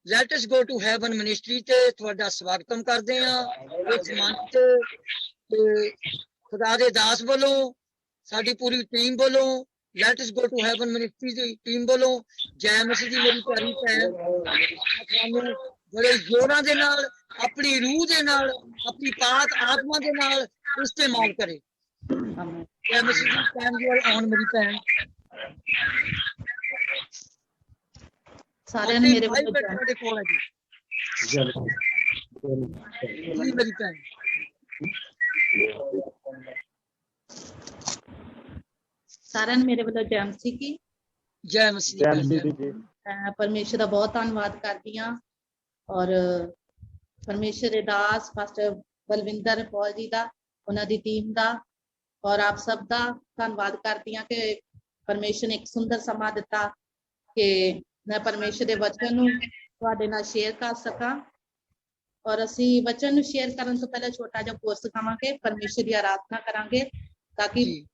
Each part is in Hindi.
Light us go to heaven ministry ਤੇ ਤੁਹਾਡਾ ਸਵਾਗਤਮ ਕਰਦੇ ਹਾਂ ਇਸ ਮੰਚ ਤੇ ਖੁਦਾ ਦੇ ਦਾਸ ਵੱਲੋਂ ਸਾਡੀ ਪੂਰੀ ਟੀਮ ਵੱਲੋਂ let us go to heaven ministry ਦੀ ਟੀਮ ਵੱਲੋਂ ਜੈ ਮਸੀਹ ਦੀ ਮੇਰੀ ਪਿਆਰੀ ਭੈਣ ਤੁਹਾਨੂੰ ਬੜੇ ਜ਼ੋਰਾਂ ਦੇ ਨਾਲ ਆਪਣੀ ਰੂਹ ਦੇ ਨਾਲ ਆਪਣੀ ਪਾਕ ਆਤਮਾ ਦੇ ਨਾਲ ਇਸਤੇਮਾਲ ਕਰੇ। ਜੈ ਮਸੀਹ ਦੀ ਟਾਈਮ ਯੂ ਆਰ ਔਨ ਮੇਰੀ ਭੈਣ। ਸਾਰਿਆਂ ਨੇ ਮੇਰੇ ਵੱਲੋਂ ਤੁਹਾਡੇ ਕੋਲ ਹੈ ਜੀ ਮੇਰੀ ਭੈਣ। ਸਾਰਿਆਂ ਨੂੰ ਮੇਰੇ ਵੱਲੋਂ ਜੈ ਮਸੀਹ ਕੀ ਜੈ ਮਸੀਹ ਜੀ। ਪਰਮੇਸ਼ਰ ਦਾ ਬਹੁਤ ਧੰਨਵਾਦ ਕਰਦੀ ਹਾਂ ਔਰ ਪਰਮੇਸ਼ਰ ਦੇ ਦਾਸ ਪਾਸਟਰ ਬਲਵਿੰਦਰ ਪੌਲ ਜੀ ਦਾ, ਉਹਨਾਂ ਦੀ ਟੀਮ ਦਾ ਔਰ ਆਪ ਸਭ ਦਾ ਧੰਨਵਾਦ ਕਰਦੀ ਹਾਂ ਕਿ ਪਰਮੇਸ਼ਰ ਨੇ ਇੱਕ ਸੁੰਦਰ ਸਮਾਂ ਦਿੱਤਾ ਕਿ ਮੈਂ ਪਰਮੇਸ਼ਰ ਦੇ ਵਚਨ ਨੂੰ ਤੁਹਾਡੇ ਨਾਲ ਸ਼ੇਅਰ ਕਰ ਸਕਾਂ। ਔਰ ਅਸੀਂ ਵਚਨ ਨੂੰ ਸ਼ੇਅਰ ਕਰਨ ਤੋਂ ਪਹਿਲਾਂ ਛੋਟਾ ਜਿਹਾ ਕੋਰਸ ਸਿਖਾਵਾਂਗੇ, ਪਰਮੇਸ਼ਰ ਦੀ ਆਰਾਧਨਾ ਕਰਾਂਗੇ ਤਾਂ ਕਿ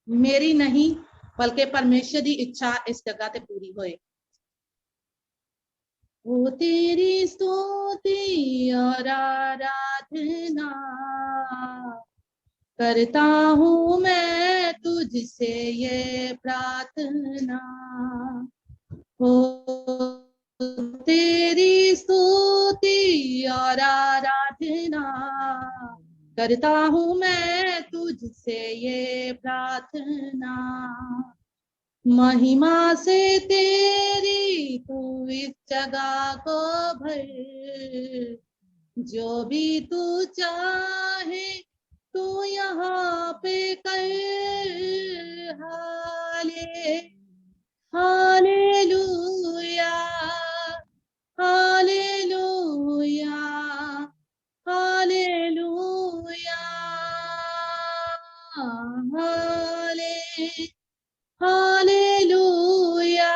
ਮੇਰੀ ਨਹੀਂ ਬਲਕਿ ਪਰਮੇਸ਼ਰ ਦੀ ਇੱਛਾ ਇਸ ਜਗ੍ਹਾ ਤੇ ਪੂਰੀ ਹੋਏ। वो तेरी स्तुति और आराधना करता हूँ मैं तुझसे ये प्रार्थना, हो तेरी स्तुति और आराधना करता हूँ मैं तुझसे ये प्रार्थना, महिमा से तेरी तू इस जगह को भर, जो भी तू चाहे तू यहाँ पे कर। Hallelujah hallelujah hallelujah hallelujah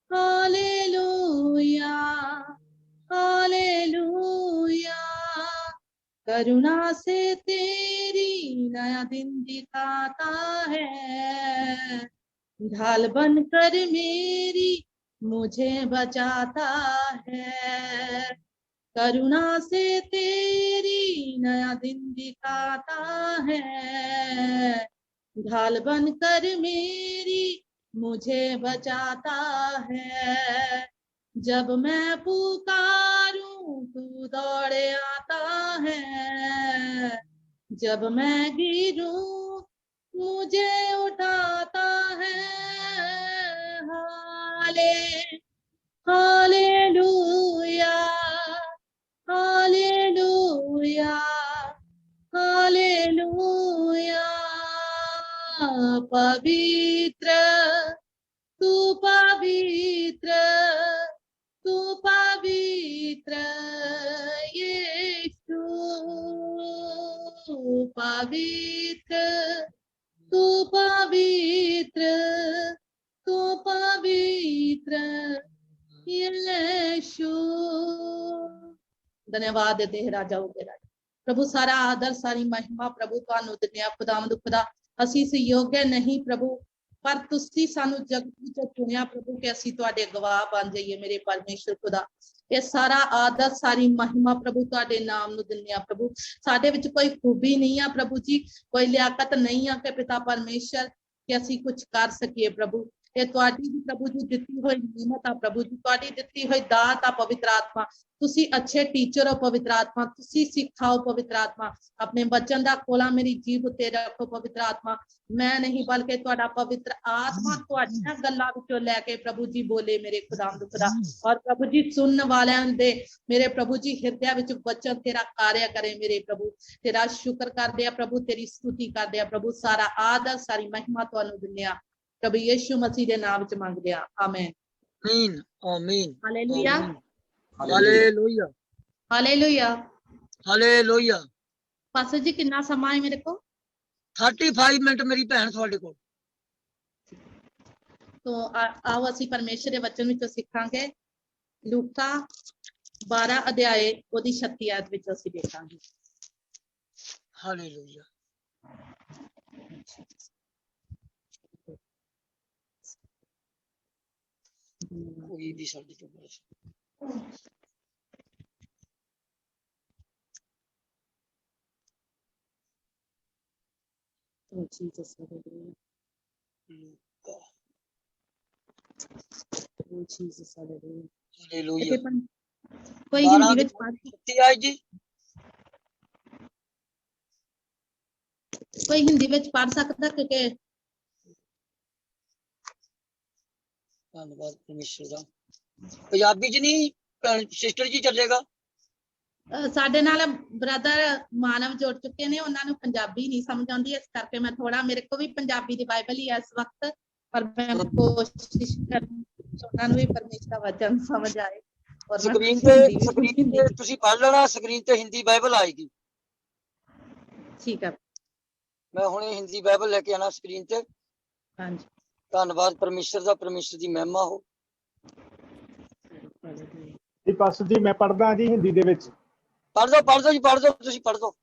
hallelujah hallelujah. करुणा से तेरी नया दिन दिखाता है, ढाल बनकर मेरी मुझे बचाता है। करुणा से तेरी नया दिन दिखाता है, ढाल बनकर मेरी मुझे बचाता है। जब मैं पुकारूं तू दौड़े आता है, जब मैं गिरूं मुझे उठाता है। Hallelujah hallelujah hallelujah. पवित्र तू पवित्र तू पवित्र यीशु, पवित्र तू पवित्र तू पवित्र यीशु। धन्यवाद देते हैं राजा के राजा। प्रभु सारा आदर सारी महिमा प्रभु ਤੁਹਾਨੂੰ ਦਿੰਦੇ ਆ ਖੁਦਾਵੰਦ ਖੁਦਾ। ਅਸੀਂ ਇਸ ਯੋਗ ਨਹੀਂ ਪ੍ਰਭੂ, ਪਰ ਤੁਸੀਂ ਸਾਨੂੰ ਜਗ ਵਿੱਚ ਚੁਣਿਆ ਪ੍ਰਭੂ ਕਿ ਅਸੀਂ ਤੁਹਾਡੇ ਗਵਾਹ ਬਣ ਜਾਈਏ ਮੇਰੇ ਪਰਮੇਸ਼ਰ ਖੁਦਾ। ਇਹ ਸਾਰਾ ਆਦਰ ਸਾਰੀ ਮਹਿਮਾ ਪ੍ਰਭੂ ਤੁਹਾਡੇ ਨਾਮ ਨੂੰ ਦਿੰਦੇ ਆ ਪ੍ਰਭੂ। ਸਾਡੇ ਵਿੱਚ ਕੋਈ ਖੂਬੀ ਨਹੀਂ ਆ ਪ੍ਰਭੂ ਜੀ, ਕੋਈ ਲਿਆਕਤ ਨਹੀਂ ਆ ਕਿ ਪਿਤਾ ਪਰਮੇਸ਼ਰ ਕਿ ਅਸੀਂ ਕੁਝ ਕਰ ਸਕੀਏ ਪ੍ਰਭੂ। ਇਹ ਤੁਹਾਡੀ ਵੀ ਪ੍ਰਭੂ ਜੀ ਦਿੱਤੀ ਹੋਈ ਨਿਮਤ ਆ ਪ੍ਰਭੂ ਜੀ, ਤੁਹਾਡੀ ਦਿੱਤੀ ਹੋਈ ਦਾਤ ਆ ਪਵਿੱਤਰ ਆਤਮਾ। ਤੁਸੀਂ ਅੱਛੇ ਟੀਚਰ ਹੋ ਪਵਿੱਤਰ ਆਤਮਾ, ਤੁਸੀਂ ਸਿਖਾਓ ਪਵਿੱਤਰ ਆਤਮਾ। ਆਪਣੇ ਬਚਨ ਦਾ ਖੋਲਾ ਮੇਰੀ ਜੀਭ ਉੱਤੇ ਰੱਖੋ ਪਵਿੱਤਰ ਆਤਮਾ। ਮੈਂ ਨਹੀਂ ਬਲਕਿ ਤੁਹਾਡਾ ਪਵਿੱਤਰ ਆਤਮਾ ਤੁਹਾਡੀਆਂ ਗੱਲਾਂ ਵਿੱਚੋਂ ਲੈ ਕੇ ਪ੍ਰਭੂ ਜੀ ਬੋਲੇ ਮੇਰੇ ਖੁਦਾਵੰਦ ਖੁਦਾ। ਔਰ ਪ੍ਰਭੂ ਜੀ ਸੁਣਨ ਵਾਲਿਆਂ ਦੇ ਮੇਰੇ ਪ੍ਰਭੂ ਜੀ ਹਿਰਦਿਆਂ ਵਿੱਚ ਬਚਨ ਤੇਰਾ ਕਾਰਿਆ ਕਰੇ ਮੇਰੇ ਪ੍ਰਭੂ। ਤੇਰਾ ਸ਼ੁਕਰ ਕਰਦੇ ਆ ਪ੍ਰਭੂ, ਤੇਰੀ ਸਤੁਤੀ ਕਰਦੇ ਆ ਪ੍ਰਭੂ। ਸਾਰਾ ਆਦਰ ਸਾਰੀ ਮਹਿਮਾ ਤੁਹਾਨੂੰ ਦਿੰਦੇ ਆ ਪ੍ਰਭੂ ਯਿਸੂ ਮਸੀਹ ਦੇ ਨਾਮ ਵਿੱਚ ਮੰਗਦੇ ਆ, ਆਮੇਨ ਆਮੀਨ ਆਮੀਨ hallelujah hallelujah hallelujah hallelujah. Pastor ਜੀ ਕਿੰਨਾ ਸਮਾਂ ਹੈ ਮੇਰੇ ਕੋਲ? 35 ਮਿੰਟ ਮੇਰੀ ਭੈਣ ਤੁਹਾਡੇ ਕੋਲ। तो आओ ਅਸੀਂ ਪਰਮੇਸ਼ਰ ਦੇ ਵਚਨ ਵਿੱਚੋਂ ਸਿੱਖਾਂਗੇ। ਲੂਕਾ 12 ਅਧਿਆਏ ਉਹਦੀ 36 ਆਇਤ ਵਿੱਚ ਅਸੀਂ ਦੇਖਾਂਗੇ। ਹਾਲੇਲੂਇਆ। ਕੋਈ ਵੀ ਸਾਡੇ ਤੋਂ Oh, Jesus, hallelujah. Oh, Jesus, hallelujah. Hallelujah. कोई 12 हिंदी ਦੀ ਵਿੱਚ पढ़ ਛੁੱਟੀ ਆਈ ਜੀ। कोई हिंदी ਵਿੱਚ पढ़ सकता क्योंकि ਧੰਨਵਾਦ ਪਰਮੇਸ਼ਰ ਦਾ। ਪੰਜਾਬੀ ਚ ਨਹੀਂ ਸਿਸਟਰ ਜੀ ਚੱਲੇਗਾ। ਸਾਡੇ ਨਾਲ ਬ੍ਰਦਰ ਮਾਨਵ ਜੁੜ ਚੁੱਕੇ ਨੇ, ਉਹਨਾਂ ਨੂੰ ਪੰਜਾਬੀ ਨਹੀਂ ਸਮਝ ਆਉਂਦੀ, ਇਸ ਕਰਕੇ ਮੈਂ ਥੋੜਾ, ਮੇਰੇ ਕੋਲ ਵੀ ਪੰਜਾਬੀ ਦੀ ਬਾਈਬਲ ਹੀ ਹੈ ਇਸ ਵਕਤ, ਪਰ ਮੈਂ ਕੋਸ਼ਿਸ਼ ਕਰੂੰ ਉਹਨਾਂ ਨੂੰ ਵੀ ਪਰਮੇਸ਼ਰ ਦਾ ਵਚਨ ਸਮਝ ਆਏ। ਔਰ ਸਕਰੀਨ ਤੇ ਤੁਸੀਂ ਪੜ੍ਹ ਲੈਣਾ, ਸਕਰੀਨ ਤੇ ਹਿੰਦੀ ਬਾਈਬਲ ਆਏਗੀ। ਠੀਕ ਹੈ, ਮੈਂ ਹੁਣੇ ਹਿੰਦੀ ਬਾਈਬਲ ਲੈ ਕੇ ਆਣਾ ਸਕਰੀਨ ਤੇ। ਹਾਂਜੀ, ਧੰਨਵਾਦ ਪਰਮੇਸ਼ਰ ਦਾ, ਪਰਮੇਸ਼ਰ ਦੀ ਮਹਿਮਾ ਹੋ। ਜੀ ਪਾਸਟਰ ਜੀ ਮੈਂ ਪੜਦਾ ਜੀ ਹਿੰਦੀ ਦੇ ਵਿੱਚ। ਪੜ੍ਹ ਦੋ ਜੀ, ਪੜ੍ਹ ਦੋ, ਤੁਸੀਂ ਪੜ੍ਹ ਦੋ।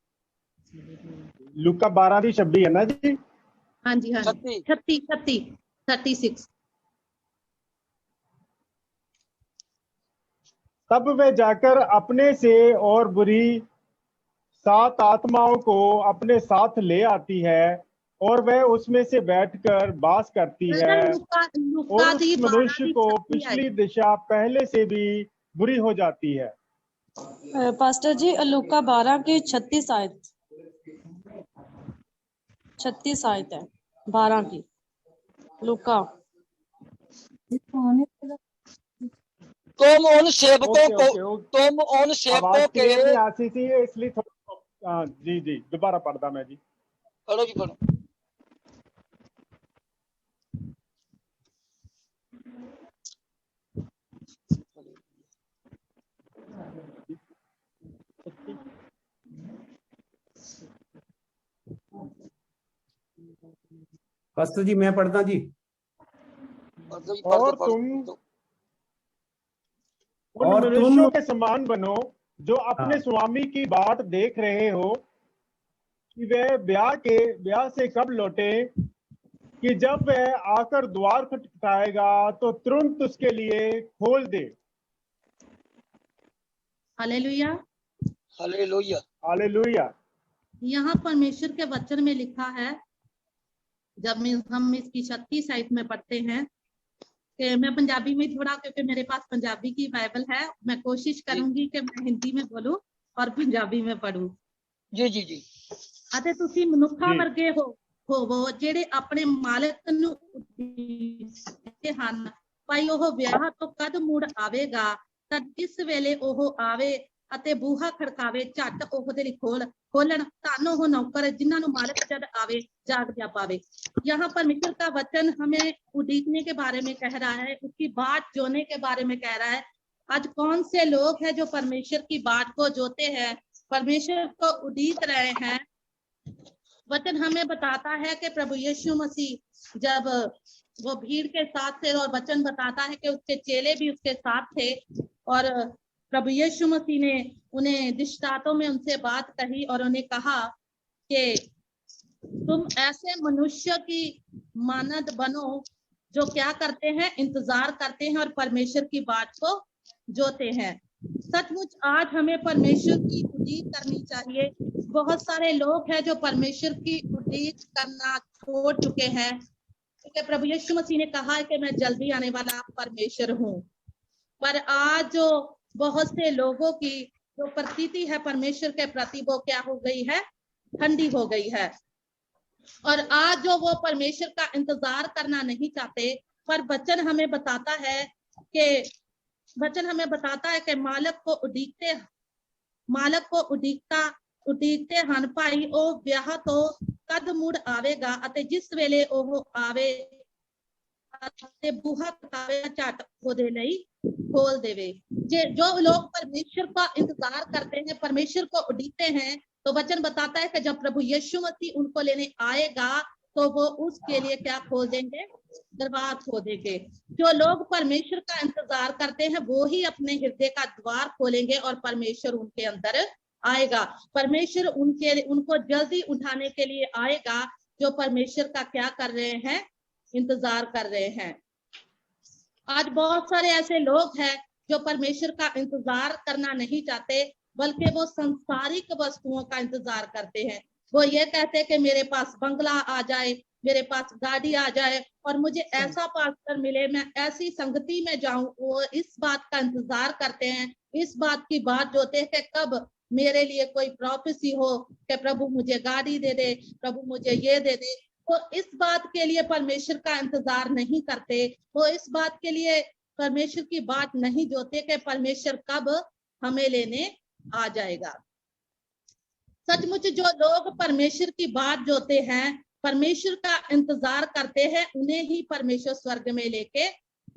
ਲੂਕਾ 12:26 है ना जी? हाँ जी, हाँ जी, 36। तब वे जाकर अपने से और बुरी 7 आत्माओं को अपने साथ ले आती है और वह उसमें से बैठकर वास करती है और उस मनुष्य को पिछली दिशा पहले से भी बुरी हो जाती है। पास्टर जी लूका 12 की 36 आयत है 12 की लूका। तुम उन सेवकों को के आती थी इसलिए जी दोबारा पढ़ता मैं जी। पढ़ो जी, पढ़ो। पास्टर जी मैं पढ़ता जी। और तुम उन मनुष्यों के समान बनो जो अपने स्वामी की बाट देख रहे हो कि वह ब्याह से कब लौटे, कि जब वह आकर द्वार खटखटाएगा तो तुरंत उसके लिए खोल दे। Hallelujah, hallelujah, hallelujah. यहाँ परमेश्वर के वचन में लिखा है, जब हम इसकी 36 आयत में पढ़ते हैं, कि मैं पंजाबी में थोड़ा, क्योंकि मेरे पास पंजाबी की बाइबल है, मैं कोशिश करूंगी कि मैं हिंदी में बोलूं और पंजाबी में पढ़ूं। जी जी जी। ਅਤੇ ਤੁਸੀਂ ਮਨੁੱਖਾਂ ਵਰਗੇ ਹੋਵੋ ਜਿਹੜੇ ਆਪਣੇ ਮਾਲਕ ਨੂੰ ਉਡੀਕਦੇ ਹਨ, ਭਾਈ ਉਹ ਵਿਆਹ ਤੋਂ ਕਦ ਮੁੜ ਆਵੇਗਾ, ਤਾਂ ਜਿਸ ਵੇਲੇ ਉਹ ਆਵੇ ਅਤੇ ਬੂਹਾ ਖੜਕਾਵੇ, ਝੱਟ ਉਹਦੇ ਲਈ खोलन। धन हो नौकर जिन्हों ने मालिक जब आवे जाग जा पावे। यहाँ परमेश्वर का वचन हमें उड़ीकने के बारे में कह रहा है, उसकी बाट जोने के बारे में कह रहा है। आज कौन से लोग हैं जो परमेश्वर की बाट को जोते हैं, परमेश्वर को उड़ीक रहे हैं। वचन हमें बताता है कि प्रभु यीशु मसीह जब वो भीड़ के साथ थे, और वचन बताता है कि उसके चेले भी उसके साथ थे, और प्रभु यीशु मसीह ने उन्हें दृष्टांतों में उनसे बात कही और उन्हें कहा कि तुम ऐसे मनुष्य की मानद बनो जो क्या करते हैं, इंतजार करते हैं और परमेश्वर की बात को जोते हैं। सचमुच आज हमें परमेश्वर की उड़ीक करनी चाहिए। बहुत सारे लोग हैं जो परमेश्वर की उड़ीक करना छोड़ चुके हैं, क्योंकि प्रभु यीशु मसीह ने कहा है कि मैं जल्दी आने वाला परमेश्वर हूँ। पर आज जो बहुत से लोगों की जो प्रतीति है परमेश्वर के प्रति, वो क्या हो गई है, ठंडी हो गई है। और आज जो वो परमेश्वर का इंतजार करना नहीं चाहते, पर वचन हमें बताता है कि मालक को उड़ीकते हन भाई ओ ब्याह तो कद मुड़ आवेगा, अते जिस वेले ओह आवे अते बूहा खटकावे झट ओदे लई खोल देवे। जो लोग परमेश्वर का इंतजार करते हैं, परमेश्वर को उड़ीकते हैं, तो वचन बताता है कि जब प्रभु यीशु मसीह उनको लेने आएगा तो वो उसके लिए क्या खोल देंगे, दरबार खोल देंगे। जो लोग परमेश्वर का इंतजार करते हैं वो ही अपने हृदय का द्वार खोलेंगे और परमेश्वर उनके अंदर आएगा। परमेश्वर उनको जल्दी उठाने के लिए आएगा, जो परमेश्वर का क्या कर रहे हैं, इंतजार कर रहे हैं। आज बहुत सारे ऐसे लोग हैं जो परमेश्वर का इंतजार करना नहीं चाहते, बल्कि वो संसारिक वस्तुओं का इंतजार करते हैं। वो ये कहते हैं कि मेरे पास बंगला आ जाए, मेरे पास गाड़ी आ जाए और मुझे ऐसा पास्टर मिले, मैं ऐसी संगति में जाऊं। वो इस बात का इंतजार करते हैं, इस बात की बात जोते हैं कि कब मेरे लिए कोई प्रोफेसी हो कि प्रभु मुझे गाड़ी दे दे, प्रभु मुझे ये दे दे। तो इस बात के लिए परमेश्वर का इंतजार नहीं करते, वो इस बात के लिए परमेश्वर की बात नहीं जोते कि परमेश्वर कब हमें लेने आ जाएगा। सचमुच जो लोग परमेश्वर की बात जोते हैं, परमेश्वर का इंतजार करते हैं, उन्हें ही परमेश्वर स्वर्ग में लेके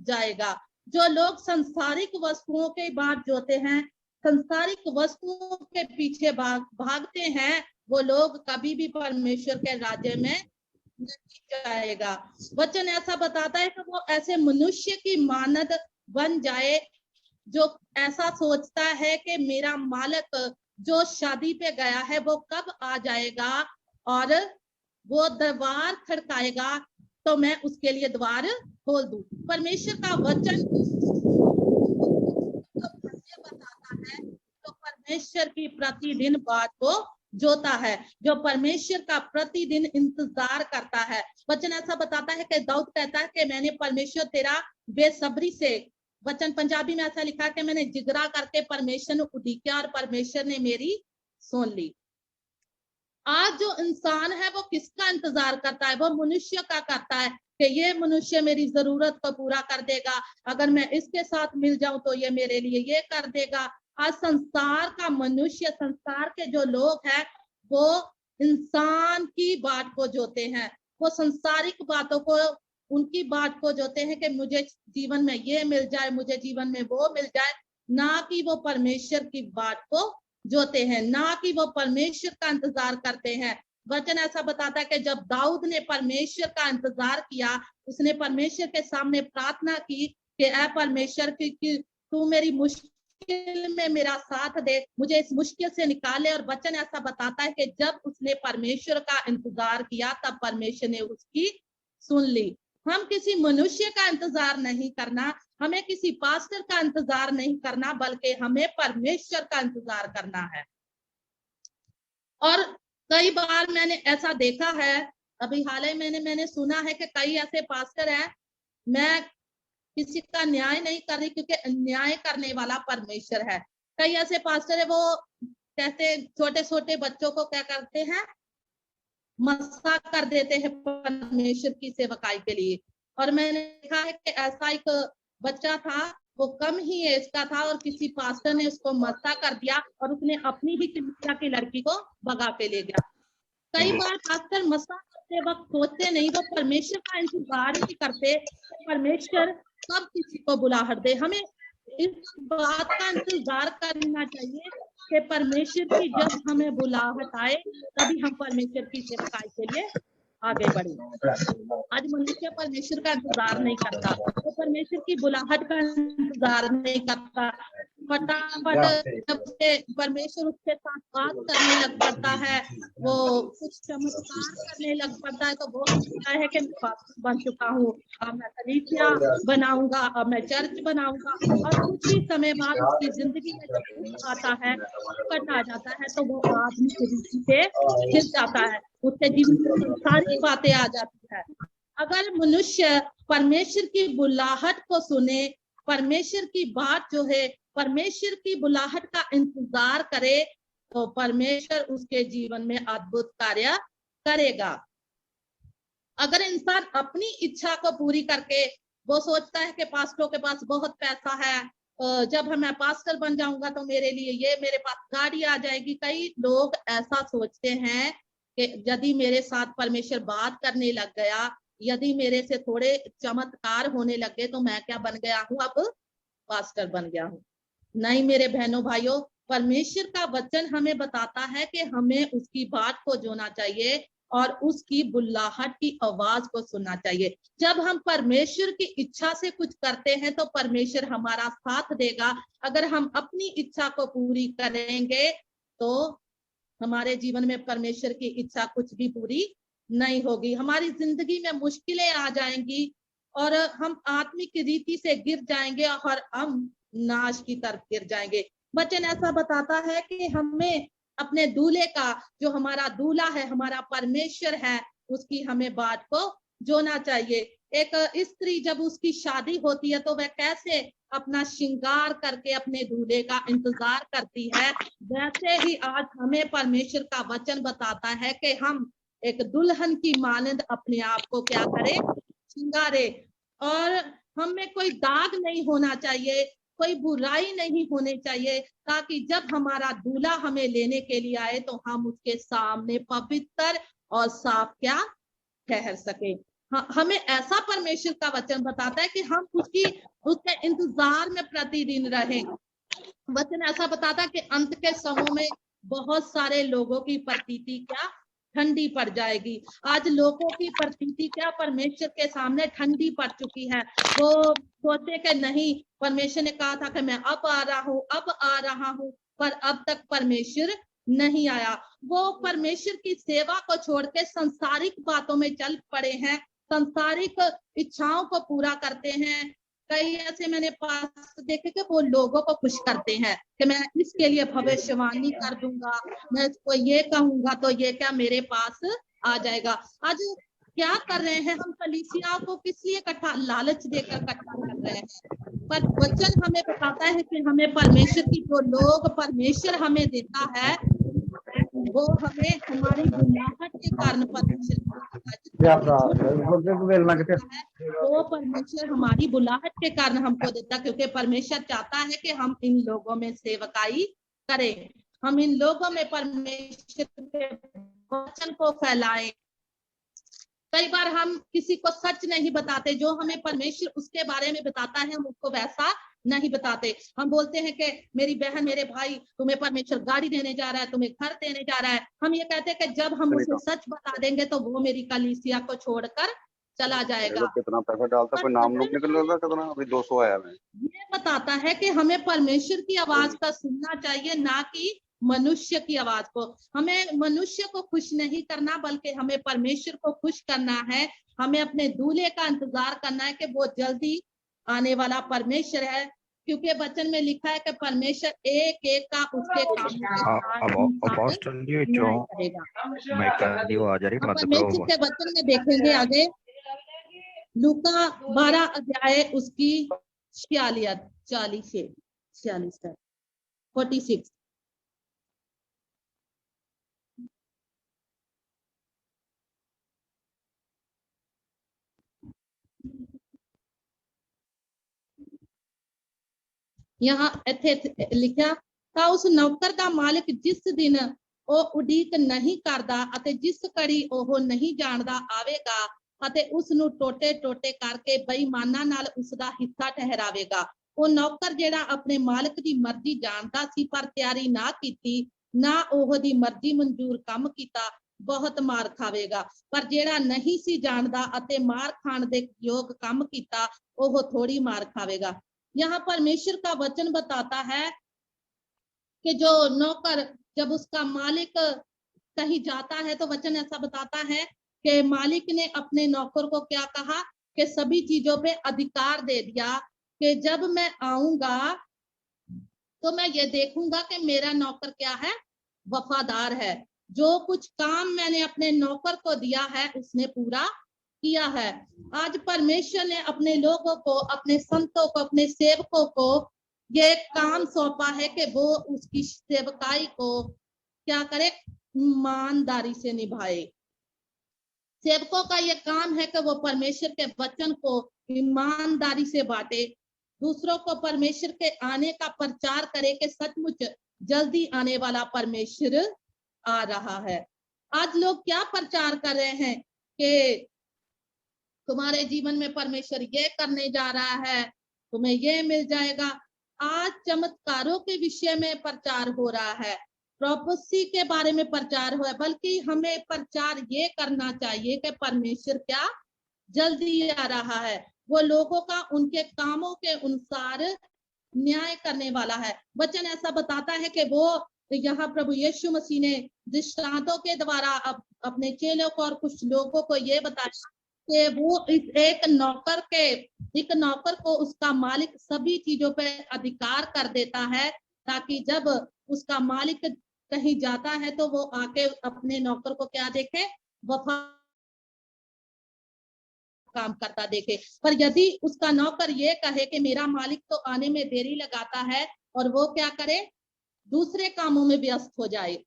जाएगा। जो लोग संसारिक वस्तुओं के बात जोते हैं, संसारिक वस्तुओं के पीछे भागते हैं, वो लोग कभी भी परमेश्वर के राज्य में नहीं जाएगा। वचन ऐसा बताता है कि वो ऐसे मनुष्य की मानद बन जाए जो ऐसा सोचता है कि मेरा मालिक जो शादी पे गया है वो कब आ जाएगा और वो द्वार खड़काएगा तो मैं उसके लिए द्वार खोल दूं। परमेश्वर का वचन बताता है तो परमेश्वर की प्रतिदिन बात को जोता है, जो परमेश्वर का प्रतिदिन इंतजार करता है। वचन ऐसा बताता है कि दाऊद कहता है कि मैंने परमेश्वर तेरा बेसब्री से, वचन पंजाबी में ऐसा लिखा है कि मैंने जिगरा करके परमेश्वर ने उड़ीकिया और परमेश्वर ने मेरी सुन ली। आज जो इंसान है वो किसका इंतजार करता है? वो मनुष्य का करता है कि ये मनुष्य मेरी जरूरत को पूरा कर देगा, अगर मैं इसके साथ मिल जाऊं तो ये मेरे लिए ये कर देगा। आज संसार का मनुष्य, संसार के जो लोग हैं वो इंसान की बात को जोते हैं, वो संसारिक बातों को, उनकी बात को जोते हैं कि मुझे जीवन में ये मिल जाए, मुझे जीवन में वो मिल जाए, ना कि वो परमेश्वर की बात को जोते हैं, ना कि वो परमेश्वर का इंतजार करते हैं। वचन ऐसा बताता है कि जब दाऊद ने परमेश्वर का इंतजार किया, उसने परमेश्वर के सामने प्रार्थना की कि ऐ परमेश्वर की तू मेरी मुश्किल में मेरा साथ दे, मुझे इस मुश्किल से निकाले। और वचन ऐसा बताता है कि जब उसने परमेश्वर का इंतजार किया तब परमेश्वर ने उसकी सुन ली। हम किसी मनुष्य का इंतजार नहीं करना, हमें किसी पास्टर का इंतजार नहीं करना, बल्कि हमें परमेश्वर का इंतजार करना है। और कई बार मैंने ऐसा देखा है, अभी हाल ही मैंने सुना है कि कई ऐसे पास्टर हैं, मैं किसी का न्याय नहीं कर रही क्योंकि अन्याय करने वाला परमेश्वर है। कई ऐसे पास्टर है वो कहते छोटे छोटे बच्चों को क्या करते हैं, मजाक कर देते हैं परमेश्वर की सेवकाई के लिए। और मैंने देखा है कि ऐसा एक बच्चा था, वो कम ही एज का था और किसी पास्टर ने उसको मजाक कर दिया और उसने अपनी ही कलीसिया की लड़की को भगा के ले गया। कई बार पास्टर मजाक करते वक्त सोचते नहीं, वो परमेश्वर का इंतजार ही करते, परमेश्वर कब किसी को बुलाहट दे। हमें इस बात का इंतजार करना चाहिए कि परमेश्वर की जब हमें बुलाहट आए तभी हम परमेश्वर की सेवकाई के लिए आगे बढ़े। आज मनुष्य परमेश्वर का इंतजार नहीं करता, तो परमेश्वर की बुलाहट का इंतजार नहीं करता। फटाफट जब परमेश्वर उसके साथ बात करने लग पड़ता है, वो कुछ चमत्कार करने लग पड़ता है, तो वो सोचता है कि मैं बन चुका हूँ, अब मैं कलीसिया बनाऊंगा, अब मैं चर्च बनाऊंगा। और कुछ ही समय बाद उसकी जिंदगी में जब आता है, कट आ जाता है, तो वो आदमी की रीति से हिल जाता है, उसके जीवन में सारी बातें आ जाती है। अगर मनुष्य परमेश्वर की बुलाहट को सुने, परमेश्वर की बात जो है, परमेश्वर की बुलाहट का इंतजार करे, तो परमेश्वर उसके जीवन में अद्भुत कार्य करेगा। अगर इंसान अपनी इच्छा को पूरी करके वो सोचता है कि पास्टरों के पास बहुत पैसा है, जब मैं पास्टर बन जाऊंगा तो मेरे लिए ये, मेरे पास गाड़ी आ जाएगी। कई लोग ऐसा सोचते हैं कि यदि मेरे साथ परमेश्वर बात करने लग गया, यदि मेरे से थोड़े चमत्कार होने लगे तो मैं क्या बन गया हूँ, अब पास्टर बन गया हूँ। नहीं मेरे बहनों भाइयों, परमेश्वर का वचन हमें बताता है कि हमें उसकी बात को जोना चाहिए और उसकी बुलाहट की आवाज को सुनना चाहिए। जब हम परमेश्वर की इच्छा से कुछ करते हैं तो परमेश्वर हमारा साथ देगा। अगर हम अपनी इच्छा को पूरी करेंगे तो हमारे जीवन में परमेश्वर की इच्छा कुछ भी पूरी नहीं होगी। हमारी जिंदगी में मुश्किलें आ जाएंगी और हम आत्मिक रीति से गिर जाएंगे और हम नाश की तरफ गिर जाएंगे। वचन ऐसा बताता है कि हमें अपने दूल्हे का, जो हमारा दूल्हा है, हमारा परमेश्वर है, उसकी हमें बात को जोना चाहिए। एक स्त्री जब उसकी शादी होती है तो वह कैसे अपना श्रृंगार करके अपने दूल्हे का इंतजार करती है, वैसे ही आज हमें परमेश्वर का वचन बताता है कि हम एक दुल्हन की मानंद अपने आप को क्या करें, श्रृंगारे। और हमें कोई दाग नहीं होना चाहिए, कोई बुराई नहीं होनी चाहिए, ताकि जब हमारा दूल्हा हमें लेने के लिए आए तो हम उसके सामने पवित्र और साफ क्या ठहर सके। हमें ऐसा परमेश्वर का वचन बताता है कि हम उसके इंतजार में प्रतिदिन रहें। वचन ऐसा बताता है कि अंत के समय में बहुत सारे लोगों की प्रतीति क्या ठंडी पड़ जाएगी। आज लोगों की प्रतीति क्या परमेश्वर के सामने ठंडी पड़ चुकी है। वो सोचे कि नहीं, परमेश्वर ने कहा था कि मैं अब आ रहा हूँ, पर अब तक परमेश्वर नहीं आया। वो परमेश्वर की सेवा को छोड़ के संसारिक बातों में चल पड़े हैं, संसारिक इच्छाओं को पूरा करते हैं। कई ऐसे मैंने पास देखे कि वो लोगों को खुश करते हैं कि मैं इसके लिए भविष्यवाणी कर दूंगा, मैं इसको ये कहूंगा तो ये क्या मेरे पास आ जाएगा। आज क्या कर रहे हैं हम, कलीसिया को किस लिए लालच देकर इकट्ठा कर रहे हैं। पर वचन हमें बताता है कि हमें परमेश्वर की, जो लोग परमेश्वर हमें देता है वो हमें हमारी बुलाहट के कारण परमेश्वर, वो परमेश्वर हमारी बुलाहट के कारण हमको देता, क्योंकि परमेश्वर चाहता है कि हम इन लोगों में सेवकाई करें, हम इन लोगों में परमेश्वर के वचन को फैलाएं। कई बार हम किसी को सच नहीं बताते, जो हमें परमेश्वर उसके बारे में बताता है हम उसको वैसा नहीं बताते। हम बोलते हैं कि मेरी बहन, मेरे भाई, तुम्हें परमेश्वर गाड़ी देने जा रहा है, तुम्हें घर देने जा रहा है। हम ये कहते हैं कि जब हम उसे सच बता देंगे तो वो मेरी कलीसिया को छोड़कर चला जाएगा। कितना पैसा डालता, कोई नाम लोग निकल रहा था, कितना अभी 200 आया है। ये बताता है कि हमें परमेश्वर की आवाज का सुनना चाहिए, ना कि मनुष्य की आवाज को। हमें मनुष्य को खुश नहीं करना, बल्कि हमें परमेश्वर को खुश करना है। हमें अपने दूल्हे का इंतजार करना है कि वो जल्दी आने वाला परमेश्वर है, क्योंकि वचन में लिखा है कि परमेश्वर एक एक का उसके काम परमेश्वर के वचन में देखेंगे आगे लूका 12 अध्याय उसकी 46 यहाँ लिखा था, उस नौकर का मालिक जिस दिन ओ उड़ीक नहीं करदा अते जिस कड़ी ओह नहीं जानदा आवेगा ਅਤੇ ਉਸ ਨੂੰ ਟੋਟੇ ਕਰਕੇ ਬੇਈਮਾਨਾਂ ਨਾਲ ਉਸ ਦਾ ਹਿੱਸਾ ਠਹਿਰਾਵੇਗਾ। ਉਹ ਨੌਕਰ ਜਿਹੜਾ ਆਪਣੇ ਮਾਲਕ ਦੀ ਮਰਜ਼ੀ ਜਾਣਦਾ ਸੀ ਪਰ ਤਿਆਰੀ ਨਾ ਕੀਤੀ, ਨਾ ਉਹ ਦੀ ਮਰਜ਼ੀ ਮਨਜ਼ੂਰ ਕੰਮ ਕੀਤਾ, ਬਹੁਤ ਮਾਰ ਖਾਵੇਗਾ। ਪਰ ਜਿਹੜਾ ਨਹੀਂ ਸੀ ਜਾਣਦਾ ਅਤੇ ਮਾਰ ਖਾਣ ਦੇ ਯੋਗ ਕੰਮ ਕੀਤਾ, ਉਹ थोड़ी मार खावेगा। यहाँ परमेश्वर का वचन बताता है कि जो नौकर जब उसका मालिक कहीं जाता है तो वचन ऐसा बताता है कि मालिक ने अपने नौकर को क्या कहा कि सभी चीजों पे अधिकार दे दिया, कि जब मैं आऊंगा तो मैं ये देखूंगा कि मेरा नौकर क्या है, वफादार है। जो कुछ काम मैंने अपने नौकर को दिया है उसने पूरा किया है। आज परमेश्वर ने अपने लोगों को, अपने संतों को, अपने सेवकों को ये काम सौंपा है कि वो उसकी सेवकाई को क्या करे, ईमानदारी से निभाए। सेवकों का ये काम है कि वो परमेश्वर के वचन को ईमानदारी से बांटे, दूसरों को परमेश्वर के आने का प्रचार करे कि सचमुच जल्दी आने वाला परमेश्वर आ रहा है। आज लोग क्या प्रचार कर रहे हैं कि तुम्हारे जीवन में परमेश्वर ये करने जा रहा है, तुम्हें ये मिल जाएगा। आज चमत्कारों के विषय में प्रचार हो रहा है, प्रोफेसी के बारे में प्रचार हुआ है, बल्कि हमें प्रचार ये करना चाहिए कि परमेश्वर क्या जल्दी आ रहा है। वो लोगों का उनके कामों के अनुसार न्याय करने वाला है। वचन ऐसा बताता है कि वो यहाँ प्रभु यीशु मसीह ने दृष्टांतों के द्वारा अपने चेलों को और कुछ लोगों को ये बताया कि वो इस एक नौकर को उसका मालिक सभी चीजों पे अधिकार कर देता है, ताकि जब उसका मालिक कहीं जाता है तो वो आके अपने नौकर को क्या देखे, वफा काम करता देखे। पर यदि उसका नौकर ये कहे कि मेरा मालिक तो आने में देरी लगाता है, और वो क्या करे, दूसरे कामों में व्यस्त हो जाए,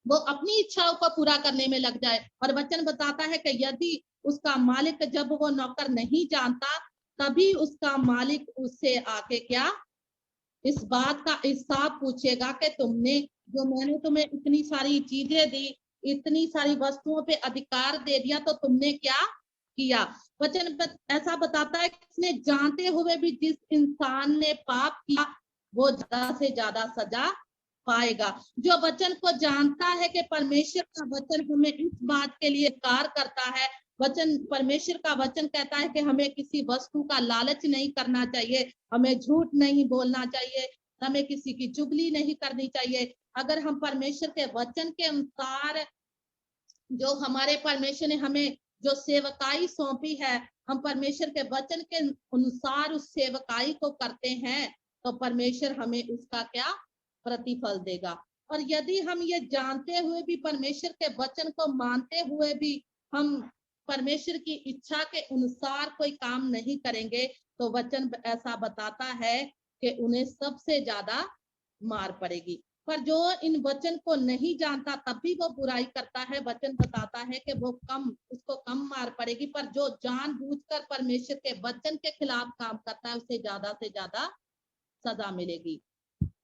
वो अपनी इच्छाओं को पूरा करने में लग जाए, और वचन बताता है कि यदि उसका मालिक, जब वो नौकर नहीं जानता, तभी उसका मालिक उससे आके क्या, इस बात का हिसाब पूछेगा कि तुमने, जो मैंने तुम्हें इतनी सारी चीजें दी, इतनी सारी वस्तुओं पे अधिकार दे दिया, तो तुमने क्या किया। वचन ऐसा बताता है कि इसने जानते हुए भी जिस इंसान ने पाप किया वो ज्यादा से ज्यादा सजा पाएगा। जो वचन को जानता है कि परमेश्वर का वचन हमें इस बात के लिए कार्य करता है, परमेश्वर का वचन कहता है कि हमें किसी वस्तु का लालच नहीं करना चाहिए, हमें झूठ नहीं बोलना चाहिए, हमें किसी की चुगली नहीं करनी चाहिए। अगर हम परमेश्वर के वचन के अनुसार, जो हमारे परमेश्वर ने हमें जो सेवकाई सौंपी है, हम परमेश्वर के वचन के अनुसार उस सेवकाई को करते हैं, तो परमेश्वर हमें उसका क्या प्रतिफल देगा। और यदि हम ये जानते हुए भी, परमेश्वर के वचन को मानते हुए भी, हम परमेश्वर की इच्छा के अनुसार कोई काम नहीं करेंगे, तो वचन ऐसा बताता है कि उन्हें सबसे ज्यादा मार पड़ेगी। पर जो इन वचन को नहीं जानता तब भी वो बुराई करता है, वचन बताता है कि वो उसको कम मार पड़ेगी। पर जो जानबूझकर परमेश्वर के वचन के खिलाफ काम करता है, उसे ज्यादा से ज्यादा सजा मिलेगी।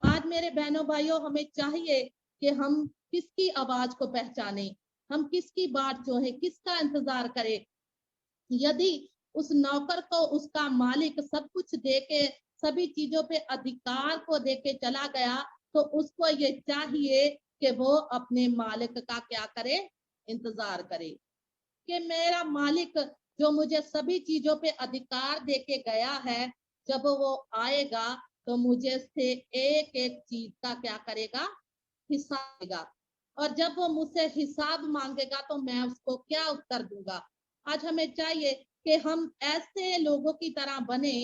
आज मेरे बहनों भाइयों, हमें चाहिए कि हम किसकी आवाज को पहचाने, हम किसकी बात जो है, किसका इंतजार करें। यदि उस नौकर को उसका मालिक सब कुछ देके, सभी चीजों पे अधिकार को देके चला गया, तो उसको ये चाहिए कि वो अपने मालिक का क्या करे, इंतजार करे कि मेरा मालिक जो मुझे सभी चीजों पे अधिकार देके गया है, जब वो आएगा तो मुझे से एक एक चीज का क्या करेगा, हिसाब देगा। और जब वो मुझसे हिसाब मांगेगा तो मैं उसको क्या उत्तर दूंगा। आज हमें चाहिए कि हम ऐसे लोगों की तरह बने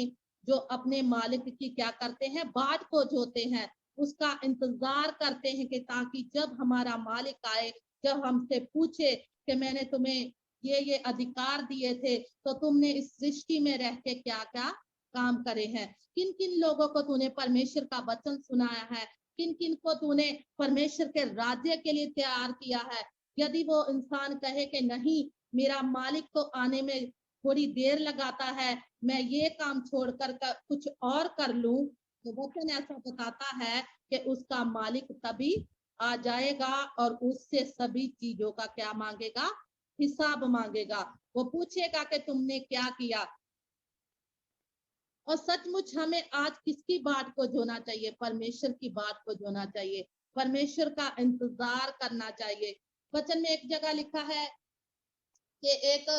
जो अपने मालिक की क्या करते हैं, बाट को जोते हैं, उसका इंतजार करते हैं, कि ताकि जब हमारा मालिक आए, जब हमसे पूछे कि मैंने तुम्हें ये अधिकार दिए थे, तो तुमने इस सृष्टि में रह के क्या क्या काम करे हैं, किन किन लोगों को तूने परमेश्वर का वचन सुनाया है, किन किन को तूने परमेश्वर के राज्य के लिए तैयार किया है। यदि वो इंसान कहे कि नहीं, मेरा मालिक तो आने में थोड़ी देर लगाता है, मैं ये काम छोड़कर कुछ और कर लूं, तो वचन ऐसा बताता है कि उसका मालिक तभी आ जाएगा और उससे सभी चीजों का क्या मांगेगा, हिसाब मांगेगा। वो पूछेगा कि तुमने क्या किया। और सचमुच हमें आज किसकी बात को जोना चाहिए, परमेश्वर की बात को जोना चाहिए, परमेश्वर का इंतजार करना चाहिए। वचन में एक जगह लिखा है कि एक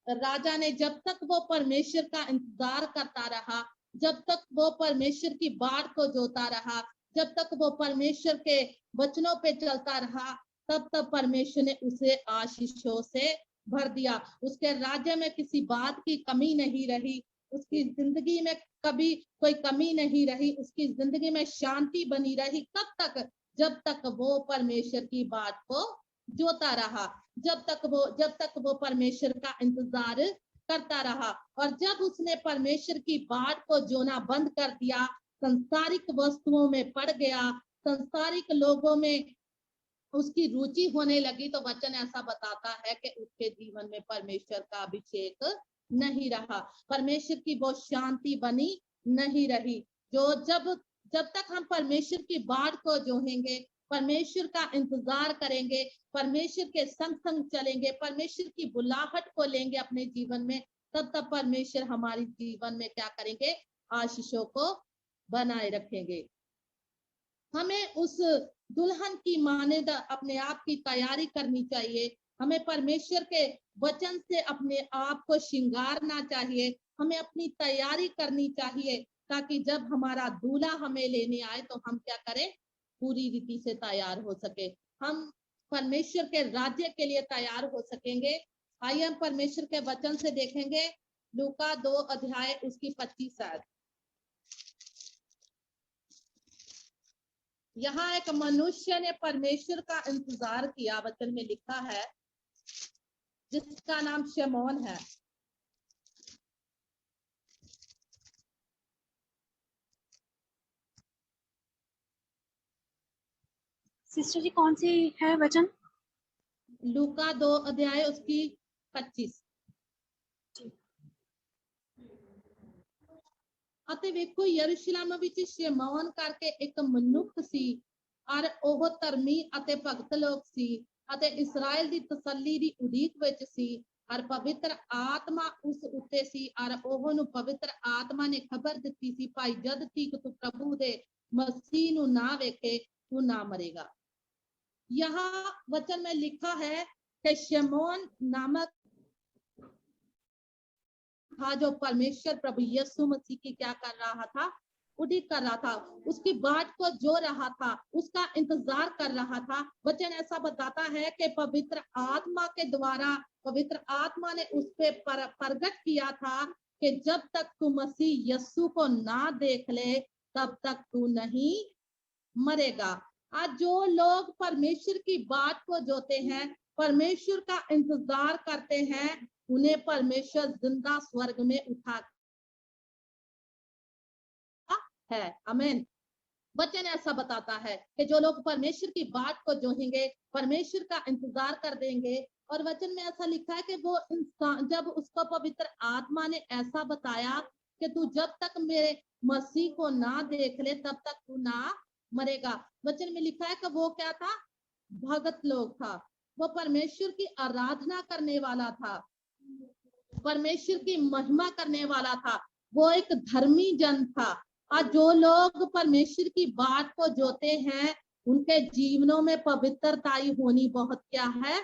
राजा ने, जब तक वो परमेश्वर का इंतजार करता रहा, जब तक वो परमेश्वर की बात को जोता रहा, जब तक वो परमेश्वर के वचनों पे चलता रहा, तब तक परमेश्वर ने उसे आशीषों से भर दिया। उसके राज्य में किसी बात की कमी नहीं रही, उसकी जिंदगी में कभी कोई कमी नहीं रही, उसकी जिंदगी में शांति बनी रही। कब तक? जब तक वो परमेश्वर की बात को जोता रहा, जब तक वो परमेश्वर का इंतजार करता रहा। और जब उसने परमेश्वर की बात को जोना बंद कर दिया, संसारिक वस्तुओं में पड़ गया, संसारिक लोगों में उसकी रुचि होने लगी, तो वचन ऐसा बताता है कि उसके जीवन में परमेश्वर का अभिषेक नहीं रहा, परमेश्वर की वो शांति बनी नहीं रही। जो जब तक हम परमेश्वर की बात को जोहेंगे, परमेश्वर का इंतजार करेंगे, परमेश्वर के संग संग चलेंगे, परमेश्वर की बुलाहट को लेंगे अपने जीवन में, तब परमेश्वर हमारे जीवन में क्या करेंगे, आशीषों को बनाए रखेंगे। हमें उस दुल्हन की मानेदा अपने आप की तैयारी करनी चाहिए। हमें परमेश्वर के वचन से अपने आप को श्रृंगारना चाहिए, हमें अपनी तैयारी करनी चाहिए, ताकि जब हमारा दूल्हा हमें लेने आए तो हम क्या करें, पूरी रीति से तैयार हो सके, हम परमेश्वर के राज्य के लिए तैयार हो सकेंगे। आइए हम परमेश्वर के वचन से देखेंगे लूका 2 अध्याय उसकी 25 आयत। यहाँ एक मनुष्य ने परमेश्वर का इंतजार किया, वचन में लिखा है, जिसका नाम शमौन है। सिस्टर जी कौन सी है वचन? लूका 2 अध्याय उसकी 25। ਅਤੇ ਵੇਖੋ ਯਰੂਸ਼ਲਮ ਵਿੱਚ ਸ਼ਮੌਨ ਕਰਕੇ ਇੱਕ ਮਨੁੱਖ ਸੀ ਔਰ ਉਹ ਧਰਮੀ ਅਤੇ ਭਗਤ ਲੋਕ ਸੀ ਅਤੇ ਇਸਰਾਇਲ ਦੀ ਤਸੱਲੀ ਦੀ ਉਡੀਕ ਵਿੱਚ ਸੀ ਔਰ ਪਵਿੱਤਰ ਆਤਮਾ ਉਸ ਉੱਤੇ ਸੀ ਔਰ ਉਹਨੂੰ ਪਵਿੱਤਰ ਆਤਮਾ ਨੇ ਖਬਰ ਦਿੱਤੀ ਸੀ, ਭਾਈ ਜਦ ਤੀਕ ਤੂੰ ਪ੍ਰਭੂ ਦੇ ਮਸੀਹ ਨੂੰ ਨਾ ਵੇਖੇ तू ना मरेगा। यहाँ वचन में लिखा है कि शमौन नामक था जो परमेश्वर प्रभु यीशु मसीह की क्या कर रहा था, उड़ीक कर रहा था, उसकी बाट को जो रहा था, उसका इंतजार कर रहा था। वचन ऐसा बताता है कि पवित्र आत्मा के द्वारा पवित्र आत्मा ने उस पे प्रकट किया था कि जब तक तू मसीह यीशु को ना देख ले तब तक तू नहीं मरेगा। आज जो लोग परमेश्वर की बात को जोते हैं, परमेश्वर का इंतजार करते हैं, उन्हें परमेश्वर जिंदा स्वर्ग में उठा है। आमीन। वचन ऐसा बताता है कि जो लोग परमेश्वर की बात को जोहेंगे, परमेश्वर का इंतजार कर देंगे, और वचन में ऐसा लिखा है कि वो इंसान, जब उसको पवित्र आत्मा ने ऐसा बताया कि तू जब तक मेरे मसीह को ना देख ले तब तक तू ना मरेगा। वचन में लिखा है कि वो क्या था, भगत लोग था, वो परमेश्वर की आराधना करने वाला था, परमेश्वर की महिमा करने वाला था, वो एक धर्मी जन था। आज जो लोग परमेश्वर की बात को जोते हैं, उनके जीवनों में पवित्रताई होनी बहुत क्या है,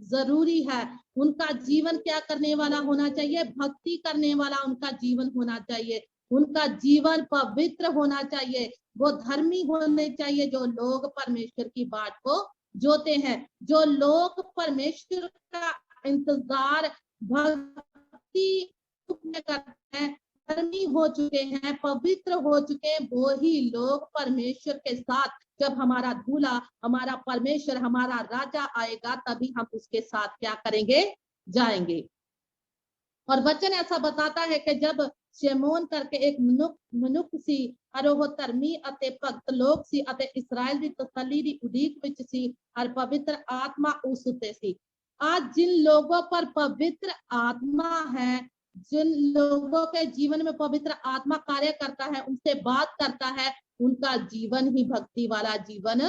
जरूरी है। उनका जीवन क्या करने वाला होना चाहिए, भक्ति करने वाला उनका जीवन होना चाहिए, उनका जीवन पवित्र होना चाहिए, वो धर्मी होने चाहिए। जो लोग परमेश्वर की बात को जोते हैं, जो लोग परमेश्वर का इंतजार भक्ति करते हैं, धर्मी हो चुके हैं, पवित्र हो चुके हैं, वो ही लोग परमेश्वर के साथ, जब हमारा दूल्हा, हमारा परमेश्वर, हमारा राजा आएगा, तभी हम उसके साथ क्या करेंगे, जाएंगे। और वचन ऐसा बताता है कि जब शमौन करके एक मनुष्य सी और वो धर्मी अते भक्त लोग सी अते इस्राएल दी तसल्ली दी उड़ीक विच सी और पवित्र आत्मा उस उते सी। आज जिन लोगों पर पवित्र आत्मा है, जिन लोगों के जीवन में पवित्र आत्मा कार्य करता है, उनसे बात करता है, उनका जीवन ही भक्ति वाला जीवन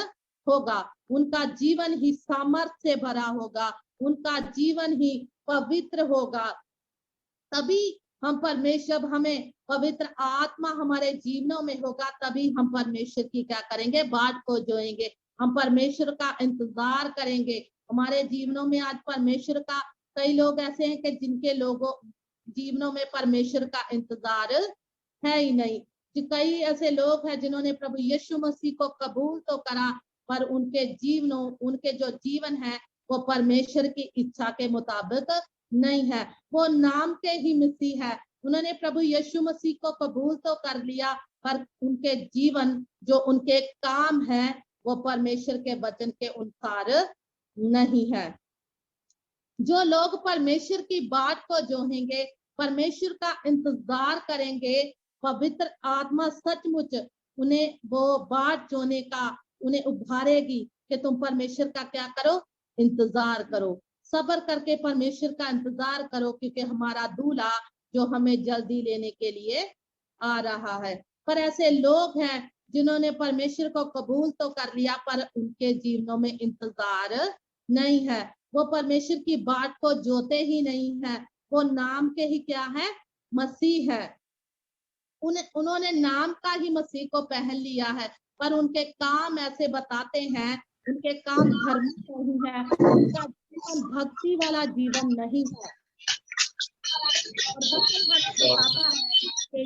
होगा, उनका जीवन ही सामर्थ्य से भरा होगा, उनका जीवन ही पवित्र होगा। तभी हम परमेश्वर, हमें पवित्र आत्मा हमारे जीवनों में होगा, तभी हम परमेश्वर की क्या करेंगे, बात को जोएंगे, हम परमेश्वर का इंतजार करेंगे। हमारे जीवनों में आज परमेश्वर का, कई लोग ऐसे हैं कि जिनके लोगों जीवनों में परमेश्वर का इंतजार है ही नहीं। कई ऐसे लोग हैं जिन्होंने प्रभु यीशु मसीह को कबूल तो करा, पर उनके जीवनों, उनके जो जीवन है वो परमेश्वर की इच्छा के मुताबिक नहीं है, वो नाम के ही मसीह है। उन्होंने प्रभु यीशु मसीह को कबूल तो कर लिया, पर उनके जीवन, जो उनके काम है, वो परमेश्वर के वचन के अनुसार नहीं है। जो लोग परमेश्वर की बात को जोहेंगे, परमेश्वर का इंतजार करेंगे, पवित्र आत्मा सचमुच उन्हें वो बात जोने का, उन्हें उभारेगी कि तुम परमेश्वर का क्या करो, इंतजार करो, सब्र करके परमेश्वर का इंतजार करो, क्योंकि हमारा दूल्हा जो हमें जल्दी लेने के लिए आ रहा है। पर ऐसे लोग हैं जिन्होंने परमेश्वर को कबूल तो कर लिया, पर उनके जीवनों में इंतजार नहीं है, वो परमेश्वर की बात को जोते ही नहीं है, वो नाम के ही क्या है, मसीह है। उन्होंने नाम का ही मसीह को पहन लिया है, पर उनके काम ऐसे बताते हैं, उनके काम धर्म नहीं है, उनका जीवन भक्ति वाला जीवन नहीं है। और बताता है कि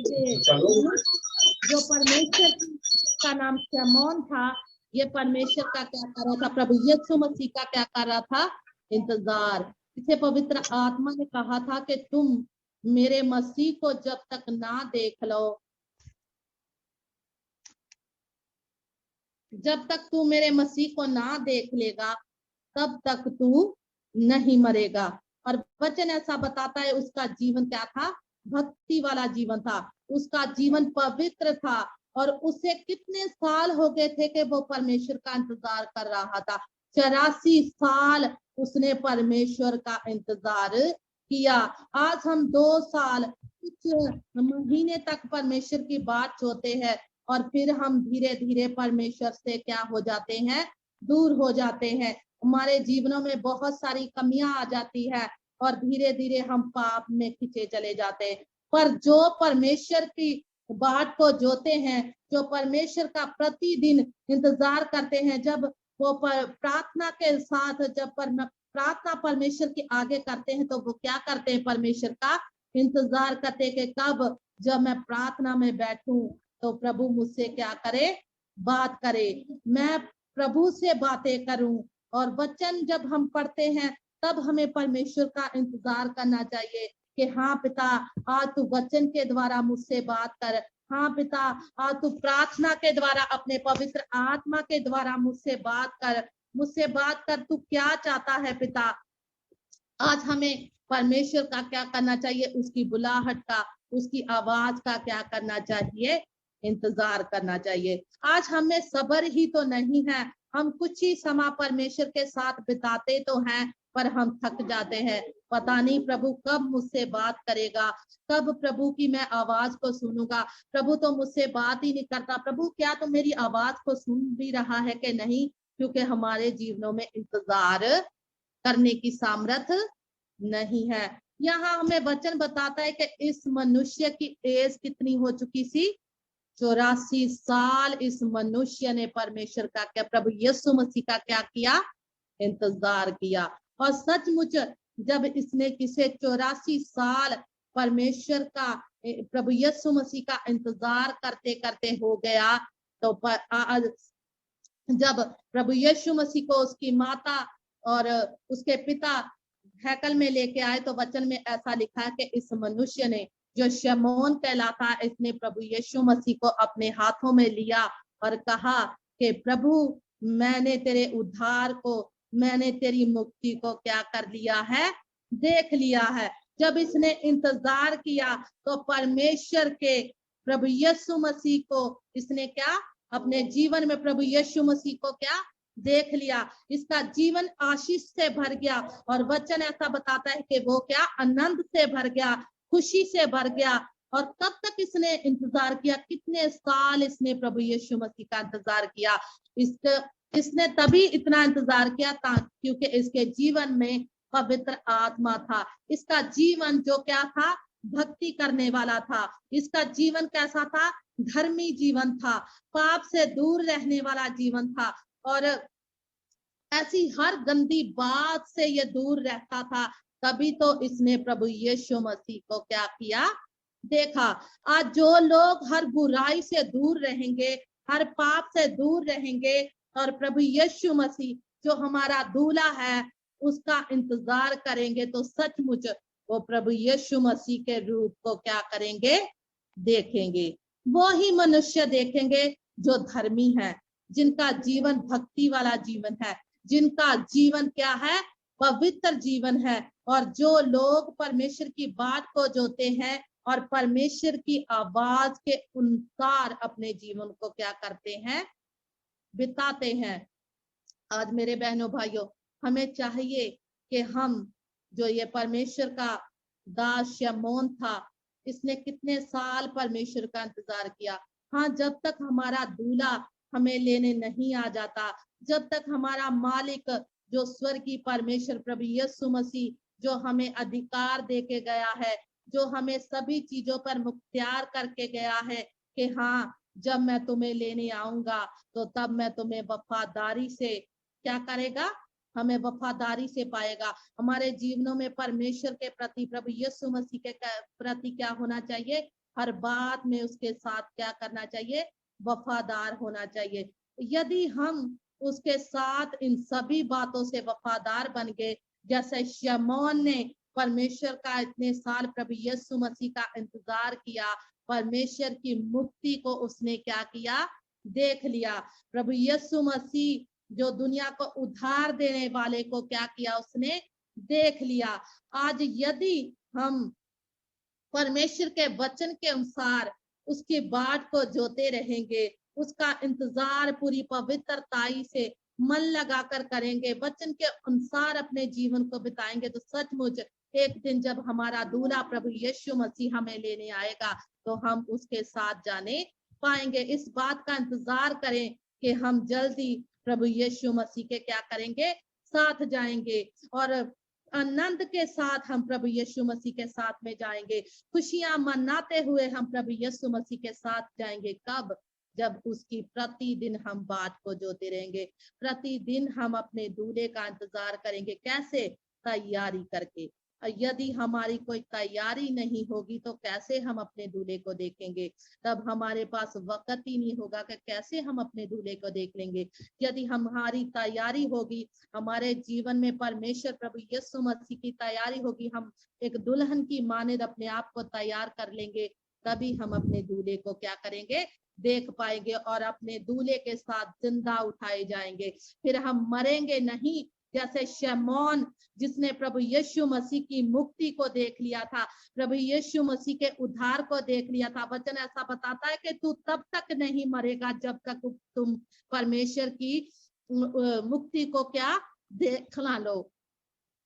जो परमेश्वर का नाम शमौन था, ये परमेश्वर का क्या कर रहा था, प्रभु यीशु मसीह का क्या कर रहा था, इंतजार। इसे पवित्र आत्मा ने कहा था कि तुम मेरे मसीह को जब तक ना देख लो, जब तक तू मेरे मसीह को ना देख लेगा तब तक तू नहीं मरेगा। और वचन ऐसा बताता है उसका जीवन क्या था, भक्ति वाला जीवन था, उसका जीवन पवित्र था और उसे कितने साल हो गए थे कि वो परमेश्वर का इंतजार कर रहा था। 84 साल उसने परमेश्वर का इंतजार किया। आज हम 2 साल कुछ महीने तक परमेश्वर की बात जोते हैं और फिर हम धीरे धीरे परमेश्वर से क्या हो जाते हैं, दूर हो जाते हैं। हमारे जीवनों में बहुत सारी कमियां आ जाती है और धीरे धीरे हम पाप में खींचे चले जाते हैं। पर जो परमेश्वर की बात को जोते हैं, जो परमेश्वर का प्रतिदिन इंतजार करते हैं, जब वो प्रार्थना के साथ जब प्रार्थना परमेश्वर के आगे करते हैं तो वो क्या करते हैं, परमेश्वर का इंतजार करते हैं कि कब जब मैं प्रार्थना में बैठूं तो प्रभु मुझसे क्या करे, बात करे, मैं प्रभु से बातें करूं। और वचन जब हम पढ़ते हैं तब हमें परमेश्वर का इंतजार करना चाहिए कि हाँ पिता आज तू वचन के द्वारा मुझसे बात कर, हाँ पिता आज तू प्रार्थना के द्वारा अपने पवित्र आत्मा के द्वारा मुझसे बात कर, तू क्या चाहता है पिता। आज हमें परमेश्वर का क्या करना चाहिए, उसकी बुलाहट का, उसकी आवाज का क्या करना चाहिए, इंतजार करना चाहिए। आज हमें सब्र ही तो नहीं है, हम कुछ ही समय परमेश्वर के साथ बिताते तो हैं पर हम थक जाते हैं। पता नहीं प्रभु कब मुझसे बात करेगा, कब प्रभु की मैं आवाज को सुनूंगा, प्रभु तो मुझसे बात ही नहीं करता, प्रभु क्या तो मेरी आवाज को सुन भी रहा है कि नहीं, क्योंकि हमारे जीवनों में इंतजार करने की सामर्थ नहीं है। यहाँ हमें वचन बताता है कि इस मनुष्य की एज कितनी हो चुकी थी, 84 साल इस मनुष्य ने परमेश्वर का क्या, प्रभु यीशु मसीह का क्या किया, इंतजार किया। और सचमुच जब इसने किसे 84 साल परमेश्वर का, प्रभु यीशु मसीह का इंतजार करते करते हो गया, तो जब प्रभु यीशु मसीह को उसकी माता और उसके पिता हैकल में लेके आए तो वचन में ऐसा लिखा है कि इस मनुष्य ने जो शमौन कहलाता, इसने प्रभु यीशु मसीह को अपने हाथों में लिया और कहा कि प्रभु मैंने तेरे उद्धार को, मैंने तेरी मुक्ति को क्या कर लिया है, देख लिया है। जब इसने इंतजार किया तो परमेश्वर के प्रभु यीशु मसीह को इसने क्या, अपने जीवन में प्रभु यीशु मसीह को क्या देख लिया, इसका जीवन आशीष से भर गया। और वचन ऐसा बताता है कि वो क्या, आनंद से भर गया, खुशी से भर गया। और कब तक इसने इंतजार किया, कितने साल इसने प्रभु यीशु मसीह का इंतजार किया। इसने तभी इतना इंतजार किया क्योंकि इसके जीवन में पवित्र आत्मा था। इसका जीवन जो क्या था, भक्ति करने वाला था। इसका जीवन कैसा था, धर्मी जीवन था, पाप से दूर रहने वाला जीवन था और ऐसी हर गंदी बात से ये दूर रहता था। तभी तो इसने प्रभु यीशु मसीह को क्या किया, देखा। आज जो लोग हर बुराई से दूर रहेंगे, हर पाप से दूर रहेंगे और प्रभु यीशु मसीह जो हमारा दूल्हा है उसका इंतजार करेंगे तो सचमुच वो प्रभु यीशु मसीह के रूप को क्या करेंगे, देखेंगे। वो ही मनुष्य देखेंगे जो धर्मी है, जिनका जीवन भक्ति वाला जीवन है, जिनका जीवन क्या है, पवित्र जीवन है। और जो लोग परमेश्वर की बात को जोते हैं और परमेश्वर की आवाज के अनुसार अपने जीवन को क्या करते हैं, बिताते हैं। आज मेरे बहनों भाइयों, हमें चाहिए कि हम जो ये परमेश्वर का दास शमौन था, इसने कितने साल परमेश्वर का इंतजार किया। हाँ, जब तक हमारा दूल्हा हमें लेने नहीं आ जाता, जब तक हमारा मालिक जो स्वर्गीय परमेश्वर प्रभु यीशु मसीह जो हमें अधिकार दे के गया है, जो हमें सभी चीजों पर मुख्तियार करके गया है कि हाँ जब मैं तुम्हें लेने आऊंगा तो तब मैं तुम्हें वफादारी से क्या करेगा, हमें वफादारी से पाएगा। हमारे जीवनों में परमेश्वर के प्रति, प्रभु यीशु मसीह के प्रति क्या होना चाहिए, हर बात में उसके साथ क्या करना चाहिए, वफादार होना चाहिए। यदि हम उसके साथ इन सभी बातों से वफादार बन गए जैसे शमौन ने परमेश्वर का इतने साल प्रभु यीशु मसीह का इंतजार किया, परमेश्वर की मुक्ति को उसने क्या किया, देख लिया। प्रभु यीशु मसीह जो दुनिया को उद्धार देने वाले को क्या किया, उसने देख लिया। आज यदि हम परमेश्वर के वचन के अनुसार उसकी बाट को जोते रहेंगे, उसका इंतजार पूरी पवित्रताई से मन लगाकर करेंगे, वचन के अनुसार अपने जीवन को बिताएंगे, तो सचमुच एक दिन जब हमारा दूल्हा प्रभु यीशु मसीह हमें लेने आएगा तो हम उसके साथ जाने पाएंगे। इस बात का इंतजार करें कि हम जल्दी प्रभु यीशु मसीह के क्या करेंगे, साथ जाएंगे और आनंद के साथ हम प्रभु यीशु मसीह के साथ में जाएंगे, खुशियां मनाते हुए हम प्रभु यीशु मसीह के साथ जाएंगे। कब? जब उसकी प्रतिदिन हम बाट को जोते रहेंगे, प्रतिदिन हम अपने दूल्हे का इंतजार करेंगे। कैसे? तैयारी करके। यदि हमारी कोई तैयारी नहीं होगी तो कैसे हम अपने दूल्हे को देखेंगे? तब हमारे पास वक्त ही नहीं होगा कि कैसे हम अपने दूल्हे को देख लेंगे। यदि हमारी तैयारी होगी, हमारे जीवन में परमेश्वर प्रभु यीशु मसीह की तैयारी होगी, हम एक दुल्हन की मानद अपने आप को तैयार कर लेंगे, तभी हम अपने दूल्हे को क्या करेंगे, देख पाएंगे और अपने दूल्हे के साथ जिंदा उठाए जाएंगे। फिर हम मरेंगे नहीं, जैसे शमौन जिसने प्रभु यीशु मसीह की मुक्ति को देख लिया था, प्रभु यीशु मसीह के उद्धार को देख लिया था। वचन ऐसा बताता है कि तू तब तक नहीं मरेगा जब तक तुम परमेश्वर की मुक्ति को क्या देख ना लो।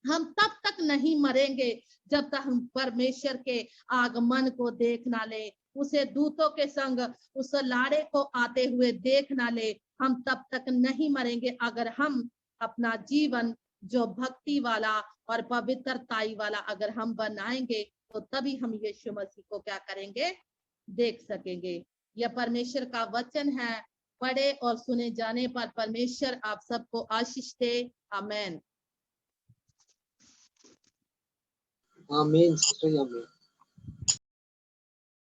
हम तब तक नहीं मरेंगे जब तक हम परमेश्वर के आगमन को देख ना ले, उसे दूतों के संग उस लाड़े को आते हुए देख ना ले। हम तब तक नहीं मरेंगे अगर हम अपना जीवन जो भक्ति वाला और पवित्रताई वाला अगर हम बनाएंगे, तो तभी हम यीशु मसीह को क्या करेंगे, देख सकेंगे। यह परमेश्वर का वचन है, पढ़े और सुने जाने पर परमेश्वर आप सबको आशीष दे। आमीन। आमीन।